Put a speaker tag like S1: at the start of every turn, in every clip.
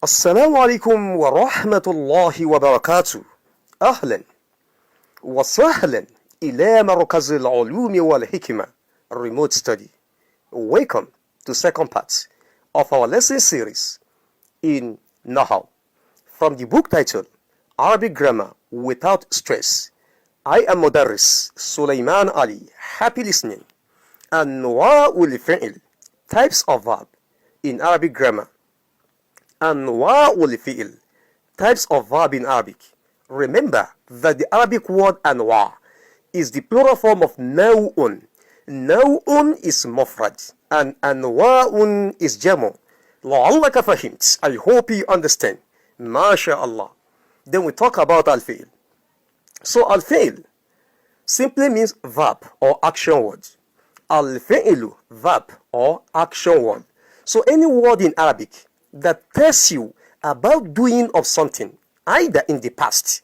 S1: السلام عليكم ورحمة الله وبركاته. أهلا وسهلا إلى مركز العلوم والحكمة Remote Study. Welcome to second part of our lesson series in Nahal from the book titled Arabic Grammar Without Stress. I am Mudarris Sulaiman Ali. Happy listening. Anwa'ul fi'l, types of verb in Arabic grammar. Anwa'ul fi'l, types of verb in Arabic. Remember that the Arabic word anwa is the plural form of naw'un. Naw'un is mufrad and anwa'un is jamu. لعلك فهمت. I hope you understand. MashaAllah. Then we talk about al-fi'l. So al-fi'l simply means verb or action word. Al-fi'lu, verb or action word. So any word in Arabic that tells you about doing of something, either in the past,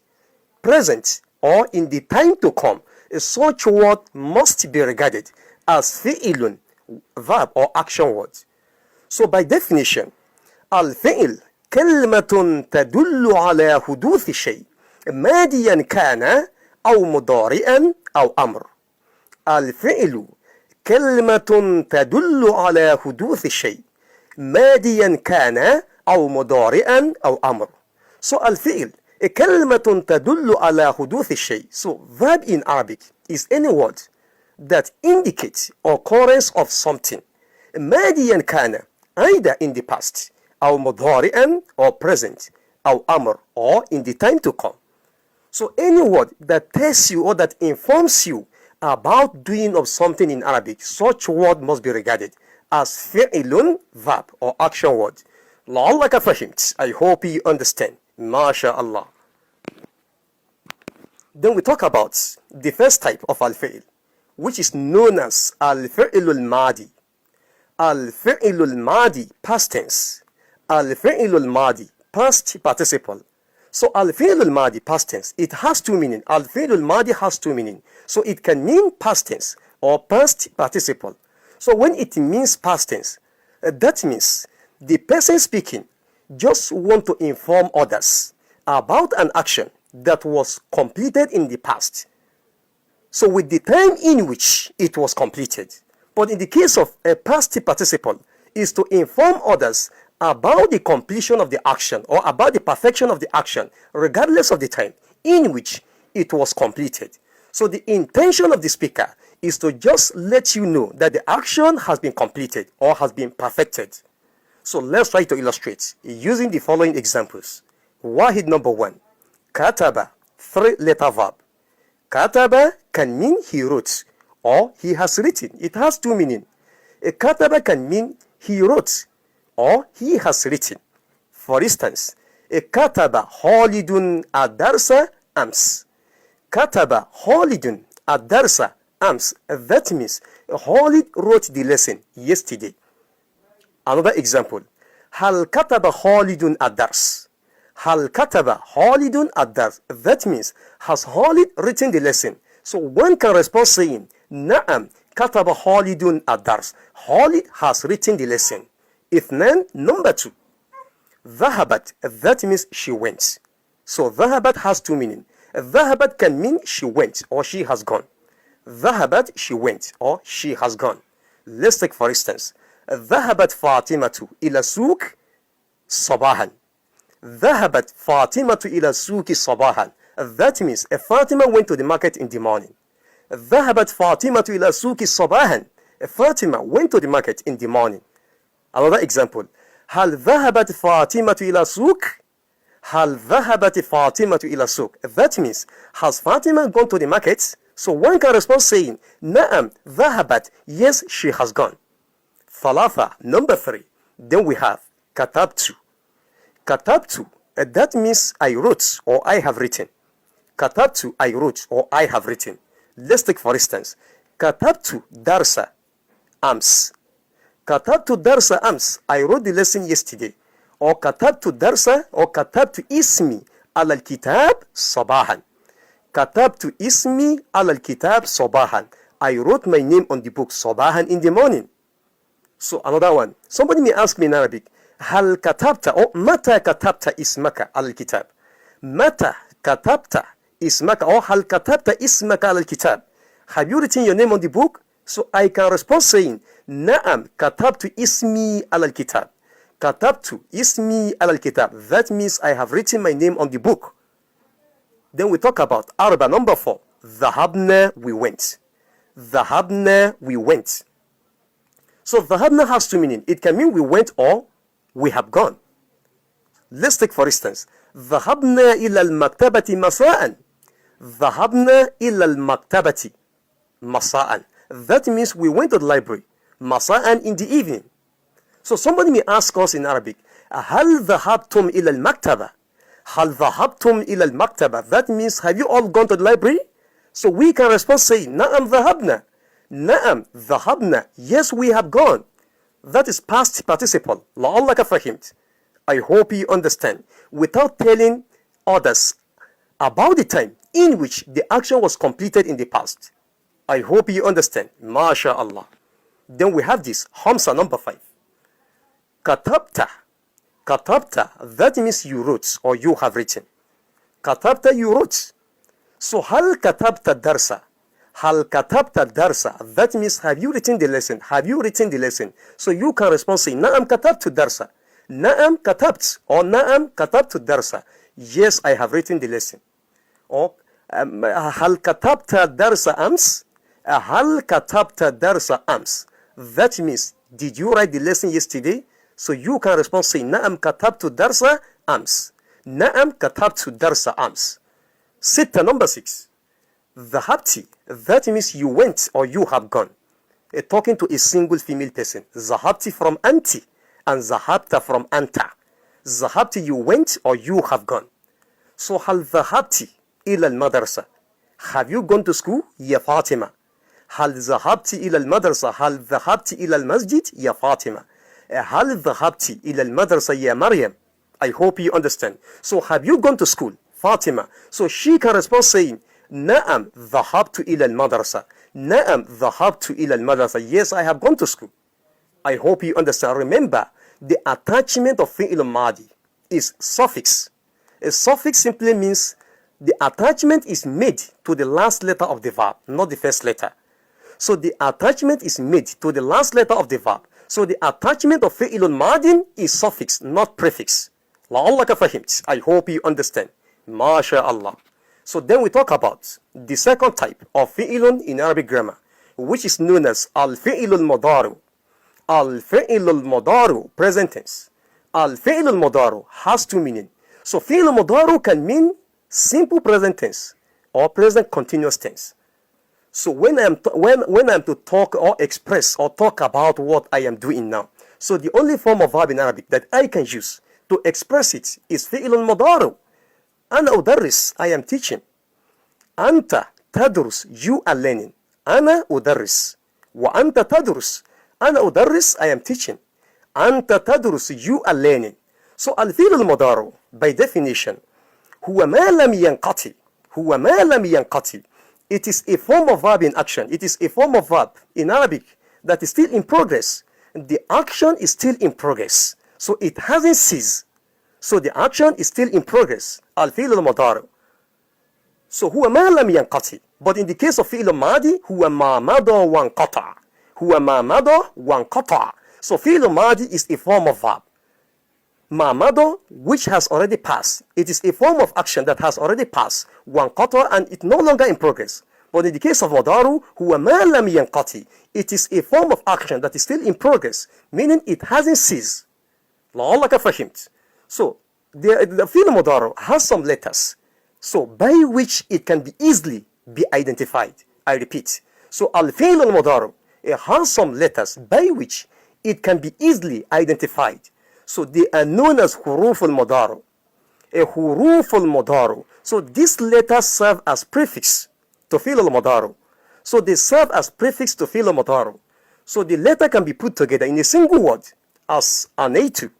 S1: present, or in the time to come, such word must be regarded as fi'ilun, verb or action word. So by definition, al-fi'l كلمة تدل على حدوث شيء ماضيا كان أو مضارعا أو أمر. الفعل كلمة تدل على حدوث الشيء ماضيا كان أو مضارعا أو أمر. So الفعل كلمة تدل على حدوث الشيء. So verb in Arabic is any word that indicates occurrence of something ماضيا كان, either in the past, أو مضارعا or present, أو أمر or in the time to come. So any word that tells you or that informs you about doing of something in Arabic, such word must be regarded as fi'ilun, verb or action word. لعلك فهمت. I hope you understand. MashaAllah. Then we talk about the first type of al-fi'l, which is known as al-fi'lul madi. Al-fi'lul madi, past tense. Al-fi'lul madi, past participle. So al-fi'lul madi, past tense, it has two meanings. Al-fi'lul madi has two meanings. So it can mean past tense or past participle. So when it means past tense, that means the person speaking just want to inform others about an action that was completed in the past. So with the time in which it was completed. But in the case of a past participle, is to inform others about the completion of the action or about the perfection of the action, regardless of the time in which it was completed. So the intention of the speaker is to just let you know that the action has been completed or has been perfected. So let's try to illustrate using the following examples. Wahid number one, kataba, three-letter verb. Kataba can mean he wrote or he has written. It has two meanings. A kataba can mean he wrote or he has written. For instance, a kataba Khalidun ad-darsa ams. Kataba Khalidun ad-darsa ams. That means Khalid wrote the lesson yesterday. Another example. Hal kataba Khalidun ad-dars. Hal kataba Khalidun ad-dars. That means has Khalid written the lesson? So one can respond saying, Na'am kataba Khalidun ad-dars. Khalid has written the lesson. Ithnan, number two. Dhahabat, that means she went. So dhahabat has two meanings. Dhahabat can mean she went or she has gone. Dhahabat, she went or she has gone. Let's take for instance. Dhahabat Fatimatu ila souk sabahan. Dhahabat Fatimatu ila souki sabahan. That means Fatima went to the market in the morning. Dhahabat Fatimatu ila souki sabahan. Fatima went to the market in the morning. Another example. هل ذهبت فاطمة إلى السوق? هل ذهبت فاطمة إلى السوق? That means, has Fatima gone to the market? So one can respond saying, نعم ذهبت. Yes, she has gone. ثلاثة, number three. Then we have كتبت. كتبت, that means I wrote or I have written. كتبت, I wrote or I have written. Let's take for instance. كتبت درس أمس. كتبت درس أمس. I wrote the lesson yesterday. Or كتبت درس or كتبت اسمي على الكتاب صباحا. كتبت اسمي على الكتاب صباحا. I wrote my name on the book صباحا in the morning. So another one. Somebody may ask me in Arabic, هل كتبت أو متى كتبت اسمك على الكتاب. متى كتبت اسمك أو هل كتبت اسمك على الكتاب. Have you written your name on the book? So I can respond saying نعم كتبت اسمي على الكتاب. كتبت اسمي على الكتاب. That means I have written my name on the book. Then we talk about أربعة number 4. ذهبنا we went. ذهبنا we went. So ذهبنا has two meaning. It can mean we went or we have gone. Let's take for instance ذهبنا إلى المكتبة مساء. ذهبنا إلى المكتبة مساء. That means we went to the library مساء in the evening. So somebody may ask us in Arabic هل ذهبتم إلى المكتبة. هل ذهبتم إلى المكتبة. That means have you all gone to the library? So we can respond saying نعم ذهبنا. نعم ذهبنا. Yes, we have gone. That is past participle. لعلك فهمت. I hope you understand. Without telling others about the time in which the action was completed in the past. I hope you understand. MashaAllah. Then we have this. Hamsa number 5. Katabta. Katabta. That means you wrote or you have written. Katabta, you wrote. So hal katabta darsa. Hal katabta darsa. That means have you written the lesson? Have you written the lesson? So you can respond saying Naam katabtu darsa. Naam katabt or Naam katabtu darsa. Yes, I have written the lesson. Or hal katabta darsa ams. Hal katabta darsa ams. That means did you write the lesson yesterday? So you can respond saying Naam katabtu darsa ams. Naam katabtu darsa ams. Sitta number 6. Zahabti. That means you went or you have gone. Talking to a single female person. Zahabti from anti and zahabta from anta. Zahabti, you went or you have gone. So hal zahabti ila al-madrasa. Have you gone to school? Ya Fatima. Hal zahabti ila al-madrasa. Hal zahabti ila al-masjid? Ya Fatima. Hal zahabti ila al-madrasa ya Maryam. I hope you understand. So have you gone to school? Fatima. So she can respond saying Naam dhahabtu ila al-madrasa. Naam dhahabtu ila al-madrasa. Yes, I have gone to school. I hope you understand. Remember, the attachment of fi'il al-madi is suffix. A suffix simply means the attachment is made to the last letter of the verb, not the first letter. So the attachment is made to the last letter of the verb. So the attachment of fi'il al-madi is suffix, not prefix. La'allaka fahimt. I hope you understand. MashaAllah. So then we talk about the second type of fi'ilun in Arabic grammar, which is known as al-fi'ilul mudaru. Al-fi'ilul mudaru, present tense. Al-fi'ilul mudaru has two meanings. So fi'ilul mudaru can mean simple present tense or present continuous tense. So when I'm to talk or express or talk about what I am doing now, so the only form of verb in Arabic that I can use to express it is fi'ilul mudaru. Ana udarris, I am teaching. Anta tadrus, you are learning. Ana udarris. Wa anta tadrus. Ana udarris, I am teaching. Anta tadrus, you are learning. So al-fi'l al-mudaru, by definition, huwa ma lam yanqati. Huwa ma lam yanqati. It is a form of verb in action. It is a form of verb in Arabic that is still in progress. The action is still in progress. So it hasn't ceased. So the action is still in progress. Al-fi'l al-mudaru. So huwa ma lam yanqati. But in the case of fi'l al-madi, huwa ma mada wanqata. Huwa ma mada wanqata. So fi'l al-madi is a form of verb. Ma mada, which has already passed. It is a form of action that has already passed. Wanqata, and it's no longer in progress. But in the case of mudaru, huwa ma lam yanqati. It is a form of action that is still in progress, meaning it hasn't ceased. La'allaka fahimt. So the fi'l mudaru has some letters, so by which it can be easily be identified. I repeat. So al-fi'l al-mudaru, it has some letters by which it can be easily identified. So they are known as huruf al-mudaru. A huruf al-mudaru. So these letters serve as prefix to fi'l al-mudaru. So they serve as prefix to fi'l al-mudaru. So the letter can be put together in a single word as anaitu.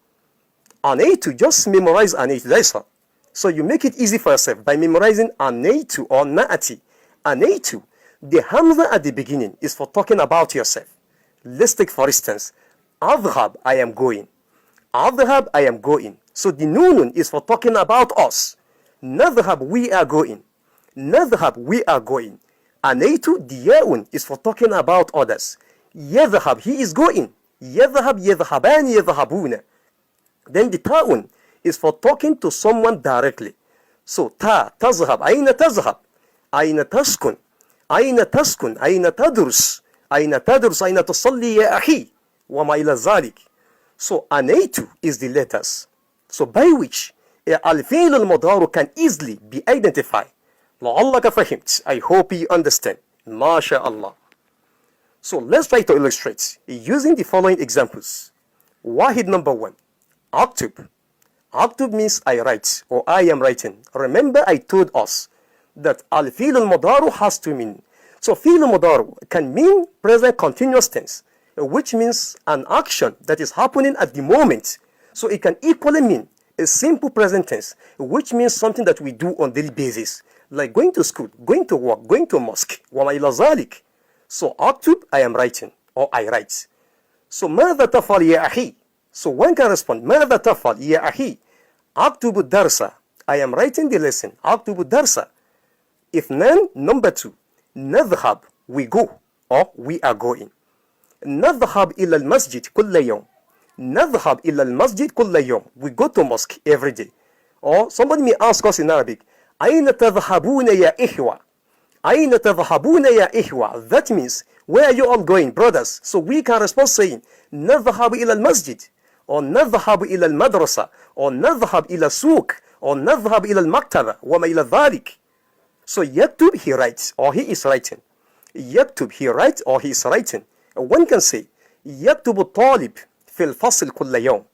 S1: Anaitu, just memorize anaitu, that's all. So you make it easy for yourself by memorizing anaitu or na'ati. Anaitu, the hamza at the beginning is for talking about yourself. Let's take for instance, adhab, I am going. أذهب, I am going. So the nunun is for talking about us. نذهب, we are going. نذهب, we are going. Anaitu, the yaun is for talking about others. يذهب, he is going. يذهب, يذهبان, يذهبون. Then the ta'un is for talking to someone directly. So ta, تذهب, أين تذهب? أين تسكن? أين تسكن؟ أين تدرس؟ أين تدرس؟ أين تصلي يا أخي؟ وما إلى ذلك. So anaitu is the letters. So by which الفعل المضارع can easily be identified. لعلك فهمت. I hope you understand. ما شاء الله. So let's try to illustrate using the following examples. Wahid number 1. Aktub. Aktub means I write or I am writing. Remember I told us that al-fi'l al-mudari has two meanings. So fi'l al-mudari can mean present continuous tense, which means an action that is happening at the moment. So it can equally mean a simple present tense, which means something that we do on daily basis, like going to school, going to work, going to mosque. وَمَا إِلَى ذَلِكَ. So aktub, I am writing or I write. So ماذا تفعل يا أخي? So one can respond, ماذا تفعل يا أخي? أكتب الدرس, I am writing the lesson. أكتب الدرس. اثنان, number 2. نذهب, we go or we are going. نذهب إلى المسجد كل يوم. نذهب إلى المسجد كل يوم. We go to mosque every day. Or somebody may ask us in Arabic, أين تذهبون يا إخوة? أين تذهبون يا إخوة? That means, where are you all going, brothers? So we can respond saying, نذهب إلى المسجد, or نذهب إلى المدرسة, or نذهب إلى السوق, or نذهب إلى المكتبة, وما إلى ذلك. So يكتب, he writes, or he is writing. يكتب, he writes, or he is writing. One can say, يكتب الطالب في الفصل كل يوم.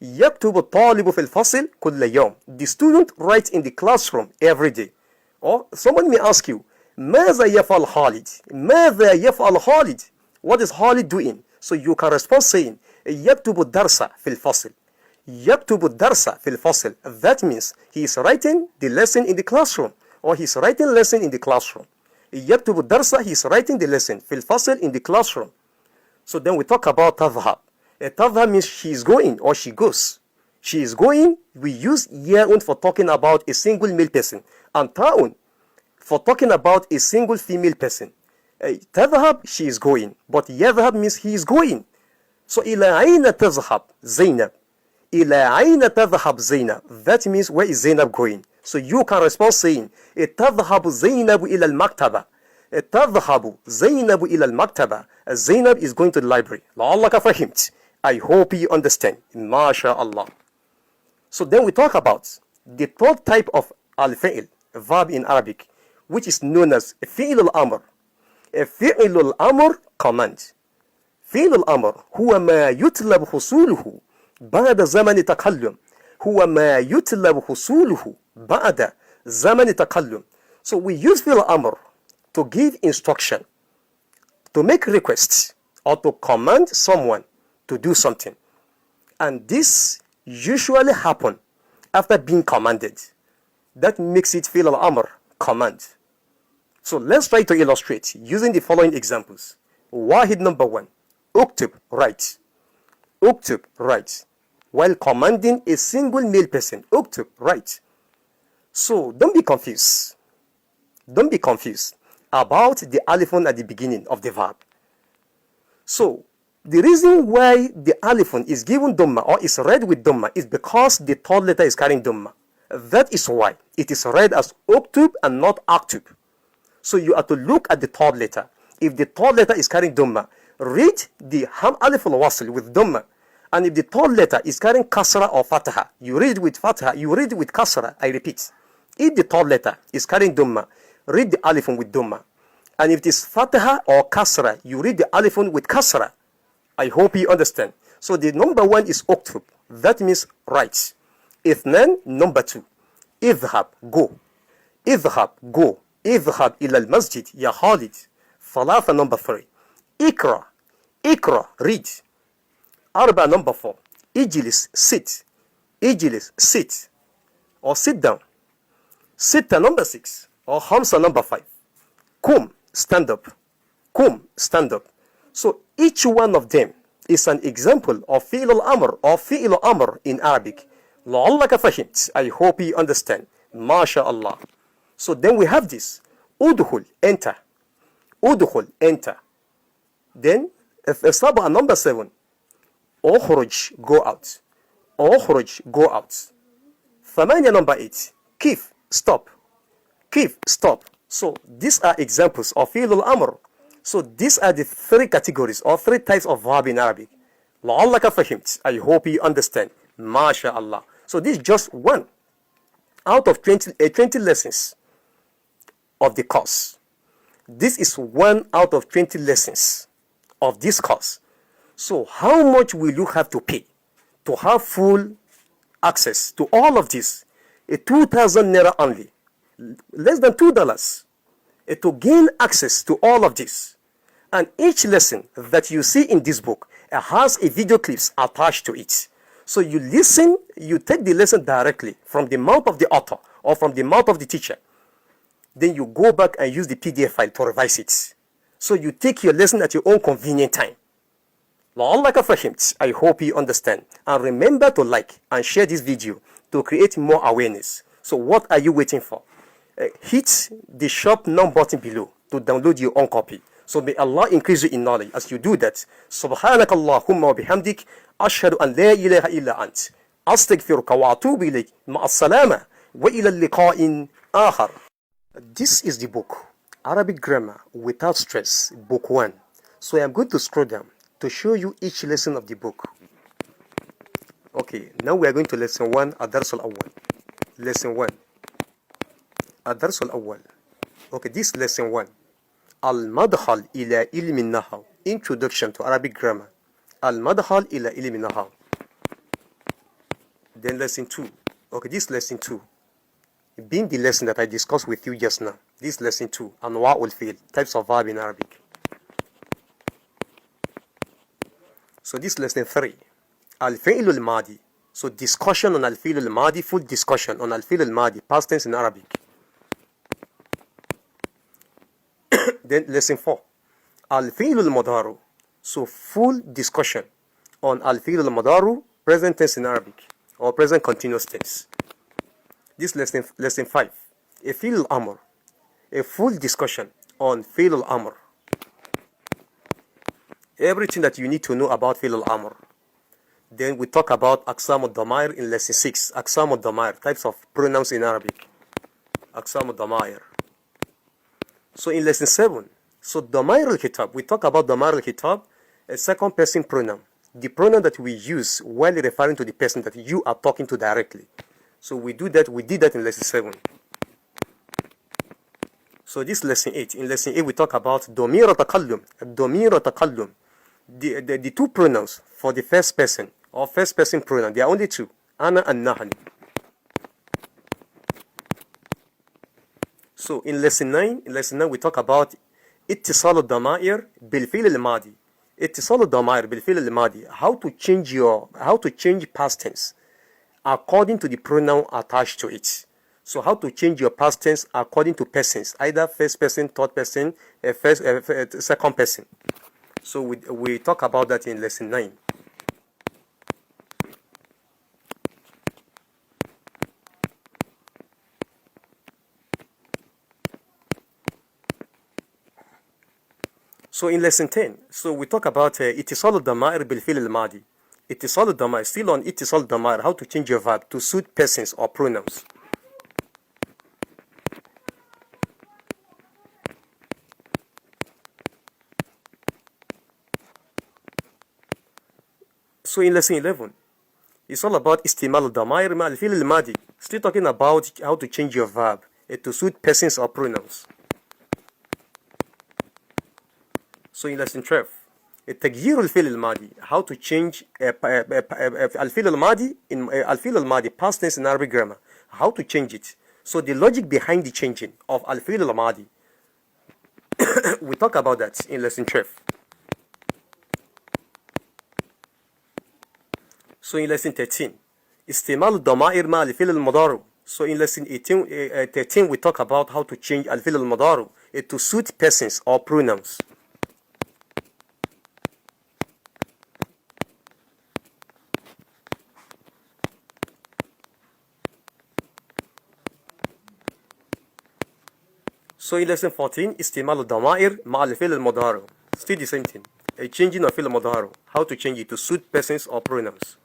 S1: يكتب الطالب في الفصل كل يوم. The student writes in the classroom every day. Or someone may ask you, ماذا يفعل خالد? ماذا يفعل خالد? What is Khalid doing? So you can respond saying, يكتب الدرس في الفصل. يكتب الدرس في الفصل. That means he is writing the lesson in the classroom, or he is writing lesson in the classroom. يكتب الدرس, he is writing the lesson في الفصل, in the classroom. So then we talk about تذهب. تذهب means she is going or she goes. She is going, we use yaun for talking about a single male person, and ta'un for talking about a single female person. تذهب, she is going, but يذهب means he is going. So إلى أين تذهب زينب? إلى أين تذهب زينب? That means, where is Zainab going? So you can respond saying, تذهب زينب إلى المكتبة. تذهب زينب إلى المكتبة. Zainab is going to the library. لعلك فهمت. I hope you understand. ما شاء الله. So then we talk about the third type of al-fi'l, verb in Arabic, which is known as fi'l al-amr. fi'l al-amr, command. fi'l al-amr هو ما يطلب حصوله بعد زمن تكلم. هو ما يطلب حصوله بعد زمن تكلم. So we use fi'l al-amr to give instruction, to make requests, or to command someone to do something. And this usually happen after being commanded. That makes it fi'l al-amr, command. So let's try to illustrate using the following examples. Wahid number 1. Uktub, write. Uktub, write. While commanding a single male person. Uktub, write. So don't be confused. Don't be confused about the alifun at the beginning of the verb. So the reason why the alifun is given dhamma or is read with dhamma is because the third letter is carrying dhamma. That is why it is read as uktub and not aktub. So you have to look at the third letter. If the third letter is carrying dhamma, read the ham alif al-wasl with dhamma. And if the third letter is carrying kasra or fataha, you read with fataha, you read with kasra. I repeat. If the third letter is carrying dhamma, read the alifun with dhamma. And if it is fataha or kasra, you read the alifun with kasra. I hope you understand. So the number 1 is uktub. That means write. Ithnan, number 2. Idhab, go. Idhab, go. Idhab ila al-masjid, ya Khalid. Thalatha, number 3. Ikra. Ikra, read. Arba, number 4. Ijlis, sit. Ijlis, sit. Or sit down. Sitta, number 6. Or Hamsa, number 5. Kum, stand up. Kum, stand up. So each one of them is an example of fi'l al-amr or fi'l al-amr in Arabic. لعلك فهمت. I hope you understand. MashaAllah. So then we have this. Udhul, enter. Udhul, enter. Then, Saba, number 7. Ukhruj, go out. Ukhruj, go out. Thamania, number 8. Kif, stop. Kif, stop. So these are examples of fi'l al-amr. So these are the 3 categories or 3 types of verb in Arabic. لعلك فهمت. I hope you understand. MashaAllah. So this is just one out of 20 lessons of the course. This is 1 out of 20 lessons of this course. So how much will you have to pay to have full access to all of this? 2,000 naira only, less than $2, to gain access to all of this. And each lesson that you see in this book has a video clips attached to it. So you listen, you take the lesson directly from the mouth of the author or from the mouth of the teacher. Then you go back and use the PDF file to revise it. So you take your lesson at your own convenient time. لعلك فهمت. I hope you understand. And remember to like and share this video to create more awareness. So what are you waiting for? Hit the shop now button below to download your own copy. So may Allah increase you in knowledge as you do that. سبحانك اللهم وبحمدك أشهد أن لا إله إلا أنت أستغفرك وأتوب إليك مع السلامة وإلى اللقاء آخر. This is the book, Arabic Grammar Without Stress, Book 1. So I am going to scroll down to show you each lesson of the book. Okay, now we are going to lesson 1, الدرس الأول. Lesson 1, الدرس الأول. Okay, this lesson 1. المدخل إلى علم النحو. Introduction to Arabic Grammar. المدخل إلى علم النحو. Then lesson 2. Okay, this lesson 2. Being the lesson that I discussed with you just now. This lesson 2. أنواع الفعل. Types of verb in Arabic. So this lesson 3. الفعل الماضي. So discussion on الفعل الماضي. Full discussion on الفعل الماضي. Past tense in Arabic. Then lesson 4. الفعل المضارع. So full discussion on الفعل المضارع. Present tense in Arabic. Or present continuous tense. This lesson 5. فعل الأمر. A full discussion on فعل الأمر. Everything that you need to know about فعل الأمر. Then we talk about أقسام الضمائر in lesson 6. أقسام الضمائر. Types of pronouns in Arabic. أقسام الضمائر. So in lesson 7, so ضمائر الخطاب, we talk about ضمائر الخطاب, a second person pronoun. The pronoun that we use while referring to the person that you are talking to directly. So we did that in lesson 7. So this lesson 8. In lesson 8 we talk about ضمير التكلم. ضمير التكلم. The 2 pronouns for the first person or first person pronoun. There are only 2. أنا and نحن. So in lesson 9 we talk about اتصال الضمائر بالفعل الماضي. اتصال الضمائر بالفعل الماضي. How to change past tense according to the pronoun attached to it. So how to change your past tense according to persons, either first person, third person, second person. So we talk about that in lesson 9. So in lesson 10, so we talk about اتصال الضمائر بالفعل الماضي. اتصال الضمائر, still on اتصال الضمائر, how to change your verb to suit persons or pronouns. So in lesson 11, it's all about استعمال الضمائر مع الفعل الماضي. Still talking about how to change your verb to suit persons or pronouns. So in lesson 12, تغيير الفعل الماضي, how to change الفعل الماضي in الفعل الماضي past tense in Arabic grammar, how to change it. So the logic behind the changing of الفعل الماضي, we talk about that in lesson 12. So in lesson 13, استعمال الضمائر مع الفعل المضارع. So in lesson 13 we talk about how to change الفعل المضارع to suit persons or pronouns. So in lesson 14, استعمال الضمائر مع الفعل المضارع. Still the same thing. A changing of فعل المضارع. How to change it to suit persons or pronouns.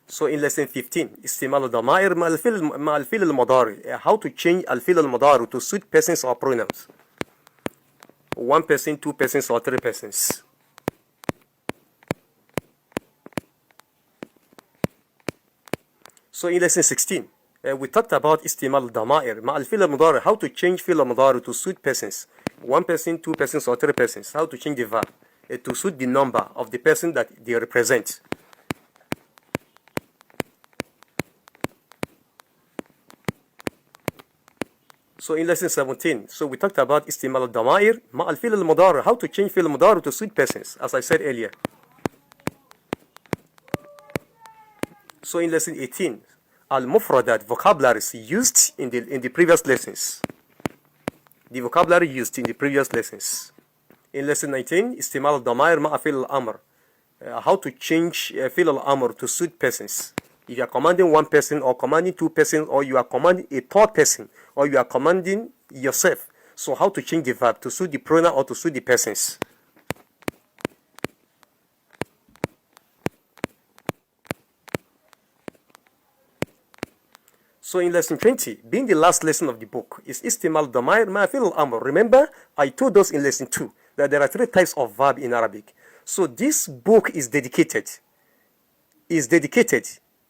S1: So in lesson 15, استعمال الضمائر مع الفعل المضارع. How to change الفعل المضارع to suit persons or pronouns. One person, two persons, or three persons. So in lesson 16, we talked about استعمال الضمائر مع الفعل المضارع. How to change فعل المضارع to suit persons. One person, two persons, or three persons. How to change the verb to suit the number of the person that they represent. So in lesson 17, so we talked about استعمال الضمائر مع الفعل المضارع. How to change فعل المضارع to suit persons, as I said earlier. So in lesson 18, al-mufradat, vocabularies used in the previous lessons. The vocabulary used in the previous lessons. In lesson 19, استعمال الضمائر مع فعل الأمر. How to change فعل الأمر to suit persons. If you are commanding one person or commanding two persons, or you are commanding a third person, or you are commanding yourself. So how to change the verb to suit the pronoun or to suit the persons. So in lesson 20, being the last lesson of the book, is استعمال الضمائر مع فعل الأمر. Remember, I told us in lesson 2 that there are 3 types of verb in Arabic. So this book is dedicated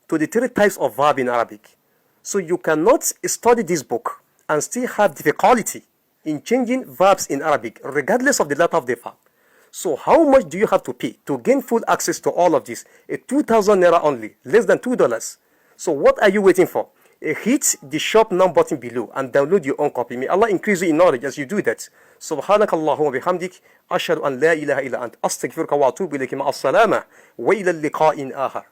S1: to the 3 types of verb in Arabic. So you cannot study this book and still have difficulty in changing verbs in Arabic, regardless of the letter of the verb. So how much do you have to pay to gain full access to all of this? 2,000 naira only, less than $2. So what are you waiting for? Hit the shop now button below and download your own copy. May Allah increase you in knowledge as you do that. سبحانك اللهم وبحمدك أشهد أن لا إله إلا أنت أستغفرك وأتوب إليك مع السلامة وإلى اللقاء آخر.